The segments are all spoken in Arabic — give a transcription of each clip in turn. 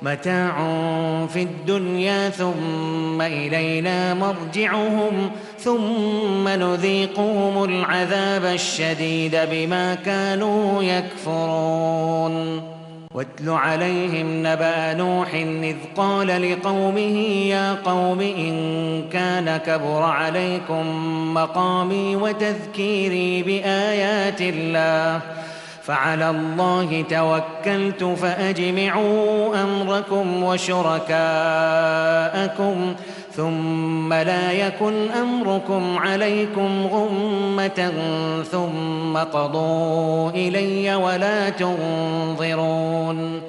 متاع في الدنيا ثم إلينا مرجعهم ثم نذيقهم العذاب الشديد بما كانوا يكفرون. واتل عليهم نبأ نوح إذ قال لقومه يا قوم إن كان كبر عليكم مقامي وتذكيري بآيات الله فعلى الله توكلت فأجمعوا أمركم وشركاءكم ثم لا يكن أمركم عليكم غمة ثم قضوا إلي ولا تنظرون.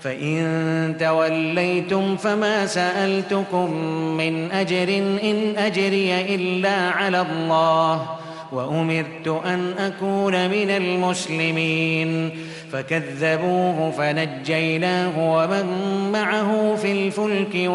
فإن توليتم فما سألتكم من أجر إن أجري إلا على الله وأمرت أن أكون من المسلمين. فكذبوه فنجيناه ومن معه في الفلك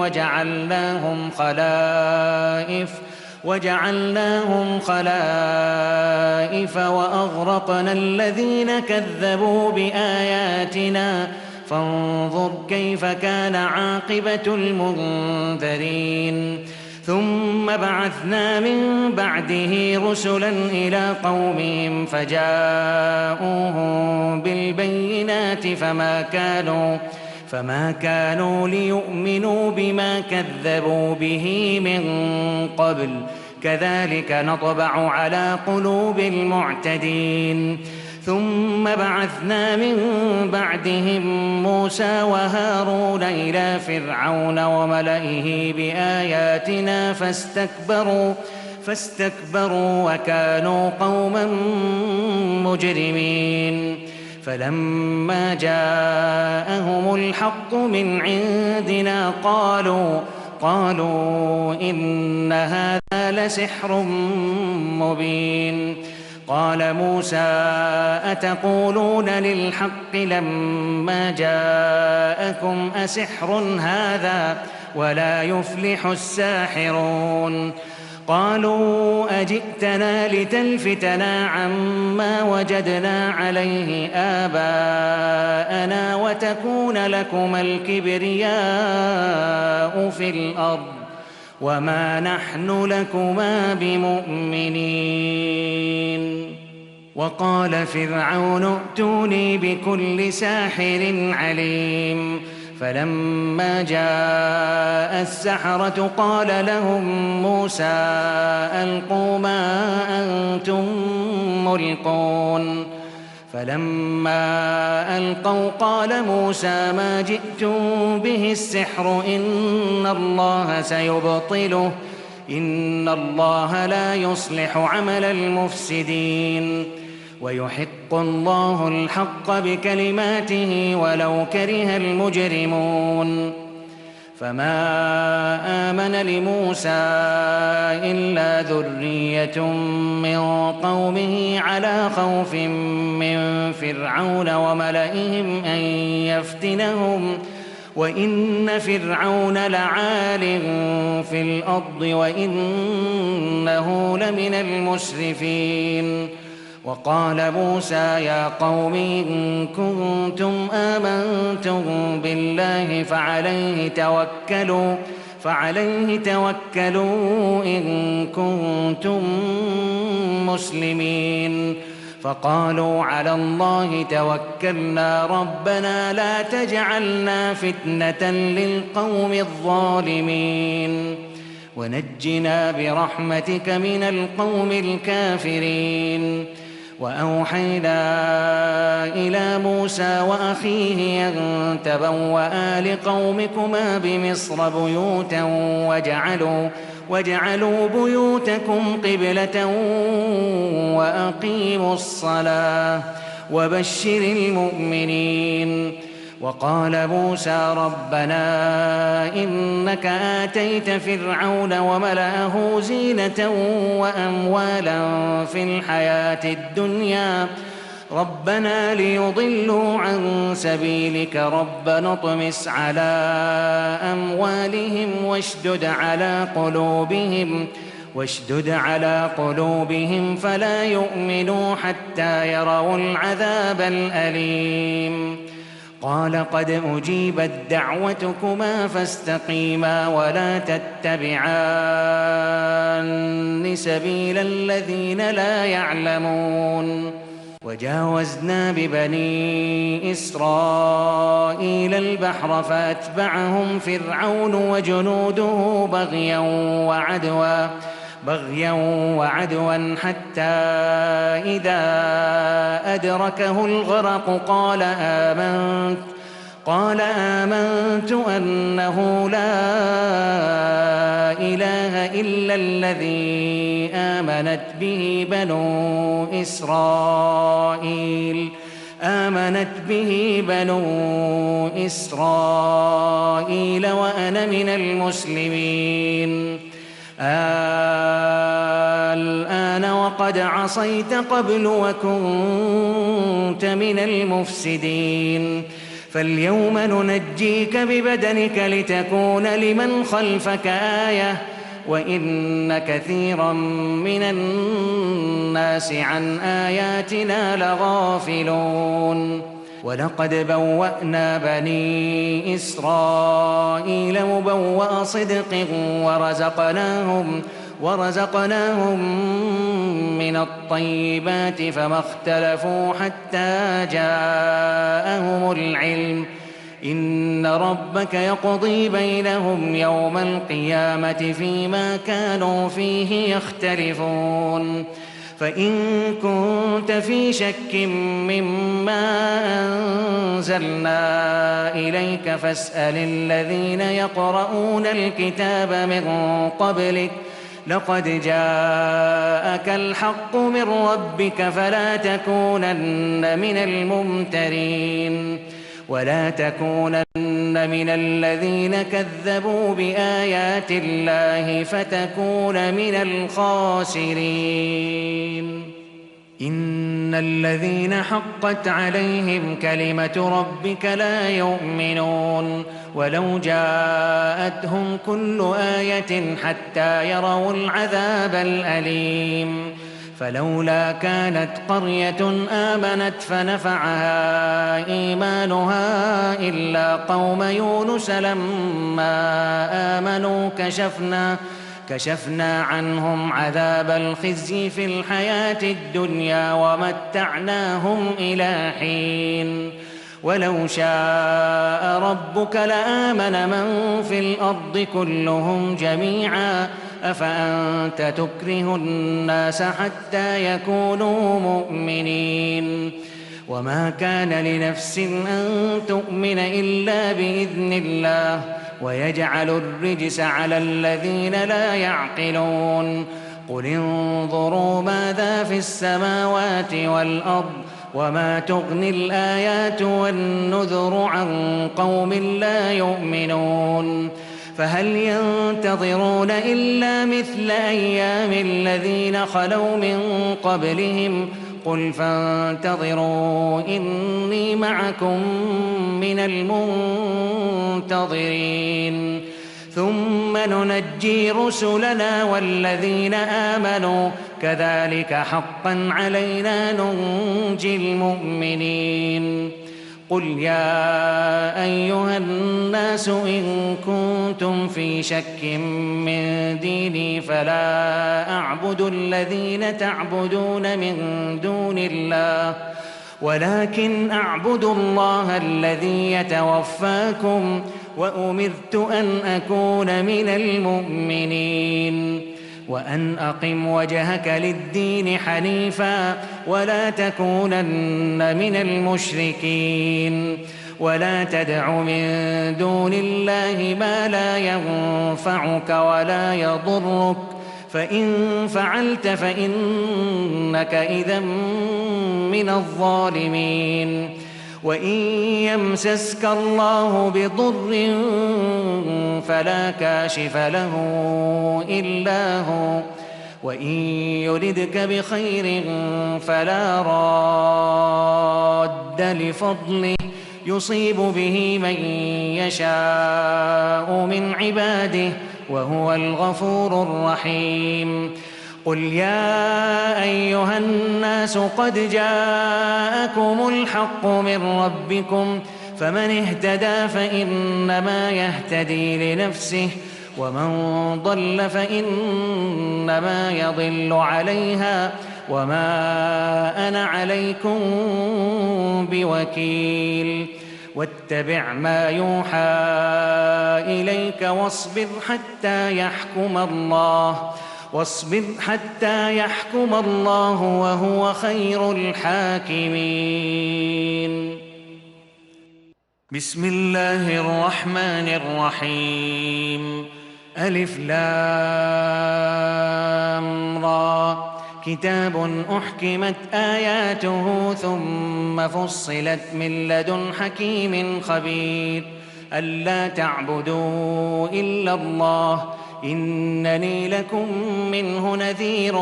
وجعلناهم خلائف وأغرقنا الذين كذبوا بآياتنا فانظر كيف كان عاقبة المنذرين. ثم بعثنا من بعده رسلا إلى قومهم فجاءوهم بالبينات فما كانوا ليؤمنوا بما كذبوا به من قبل كذلك نطبع على قلوب المعتدين. ثم بعثنا من بعدهم موسى وهارون إلى فرعون وملئه بآياتنا فاستكبروا وكانوا قوما مجرمين. فلما جاءهم الحق من عندنا قالوا إن هذا لسحر مبين. قال موسى أتقولون للحق لما جاءكم أسحر هذا ولا يفلح الساحرون. قالوا أجئتنا لتلفتنا عما وجدنا عليه آباءنا وتكون لكما الكبرياء في الأرض وما نحن لكما بمؤمنين. وقال فرعون ائتوني بكل ساحر عليم. فلما جاء السحرة قال لهم موسى ألقوا ما أنتم ملقون. فلما ألقوا قال موسى ما جئتم به السحر إن الله سيبطله إن الله لا يصلح عمل المفسدين ويحق الله الحق بكلماته ولو كره المجرمون. فما آمن لموسى إلا ذرية من قومه على خوف من فرعون وملئهم أن يفتنهم وإن فرعون لعال في الأرض وإنه لمن المسرفين. وقال موسى يا قوم إن كنتم آمنتم بالله فعليه توكلوا إن كنتم مسلمين. فقالوا على الله توكلنا ربنا لا تجعلنا فتنة للقوم الظالمين ونجنا برحمتك من القوم الكافرين. وأوحينا إلى موسى وأخيه أن تبوأ لقومكما بمصر بيوتا واجعلوا بيوتكم قبلة وأقيموا الصلاة وبشر المؤمنين. وقال موسى ربنا إنك آتيت فرعون وملأه زينة وأموالا في الحياة الدنيا ربنا ليضلوا عن سبيلك ربنا اطمس على أموالهم واشدد على قلوبهم فلا يؤمنوا حتى يروا العذاب الأليم. قال قد أجيبت دعوتكما فاستقيما ولا تتبعان سبيل الذين لا يعلمون وجاوزنا ببني إسرائيل البحر فأتبعهم فرعون وجنوده بغيا وعدوا حتى إذا أدركه الغرق قال آمنت أنه لا إله إلا الذي آمنت به بنو إسرائيل وأنا من المسلمين الآن وقد عصيت قبل وكنت من المفسدين فاليوم ننجيك ببدنك لتكون لمن خلفك آية وإن كثيرا من الناس عن آياتنا لغافلون ولقد بوأنا بني إسرائيل مبوأ صدق ورزقناهم من الطيبات فما اختلفوا حتى جاءهم العلم إن ربك يقضي بينهم يوم القيامة فيما كانوا فيه يختلفون فإن كنت في شك مما أنزلنا إليك فاسأل الذين يقرؤون الكتاب من قبلك لقد جاءك الحق من ربك فلا تكونن من الممترين ولا تكونن من الذين كذبوا بآيات الله فتكون من الخاسرين إن الذين حقت عليهم كلمة ربك لا يؤمنون ولو جاءتهم كل آية حتى يروا العذاب الأليم فلولا كانت قرية آمنت فنفعها إيمانها إلا قوم يونس لما آمنوا كشفنا عنهم عذاب الخزي في الحياة الدنيا ومتعناهم إلى حين ولو شاء ربك لآمن من في الأرض كلهم جميعا أفأنت تكره الناس حتى يكونوا مؤمنين وما كان لنفس أن تؤمن إلا بإذن الله ويجعل الرجس على الذين لا يعقلون قل انظروا ماذا في السماوات والأرض وما تغني الآيات والنذر عن قوم لا يؤمنون فهل ينتظرون إلا مثل أيام الذين خلوا من قبلهم قل فانتظروا إني معكم من المنتظرين ثم ننجي رسلنا والذين آمنوا كذلك حقا علينا ننجي المؤمنين قل يا أيها الناس إن كنتم في شك من ديني فلا أعبد الذين تعبدون من دون الله ولكن أعبد الله الذي يتوفاكم وأمرت أن أكون من المؤمنين وأن أقم وجهك للدين حنيفا ولا تكونن من المشركين ولا تدع من دون الله ما لا ينفعك ولا يضرك فإن فعلت فإنك إذا من الظالمين وإن يمسسك الله بضر فلا كاشف له إلا هو وإن يردك بخير فلا راد لفضله يصيب به من يشاء من عباده وهو الغفور الرحيم قل يا أيها الناس قد جاءكم الحق من ربكم فمن اهتدى فإنما يهتدي لنفسه ومن ضل فإنما يضل عليها وما أنا عليكم بوكيل واتبع ما يوحى إليك واصبر حتى يحكم الله وهو خير الحاكمين. بسم الله الرحمن الرحيم. ألف لام را كتاب أحكمت آياته ثم فصلت من لدن حكيم خبير ألا تعبدوا إلا الله إنني لكم منه نذير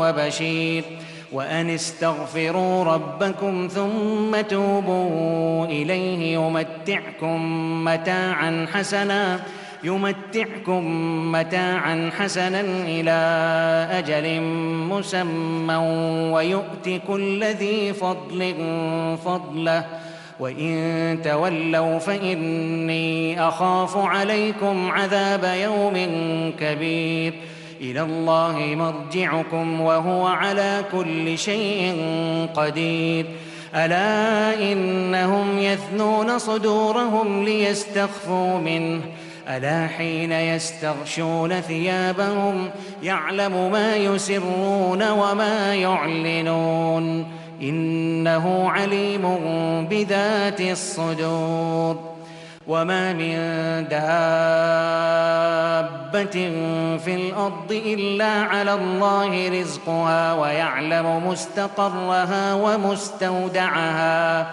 وبشير وأن استغفروا ربكم ثم توبوا إليه يمتعكم متاعا حسنا إلى أجل مسمى ويؤت كل ذي فضل فضله وإن تولوا فإني أخاف عليكم عذاب يوم كبير. إلى الله مرجعكم وهو على كل شيء قدير. ألا إنهم يثنون صدورهم ليستخفوا منه ألا حين يستغشون ثيابهم يعلم ما يسرون وما يعلنون إنه عليم بذات الصدور. وما من دابة في الأرض إلا على الله رزقها ويعلم مستقرها ومستودعها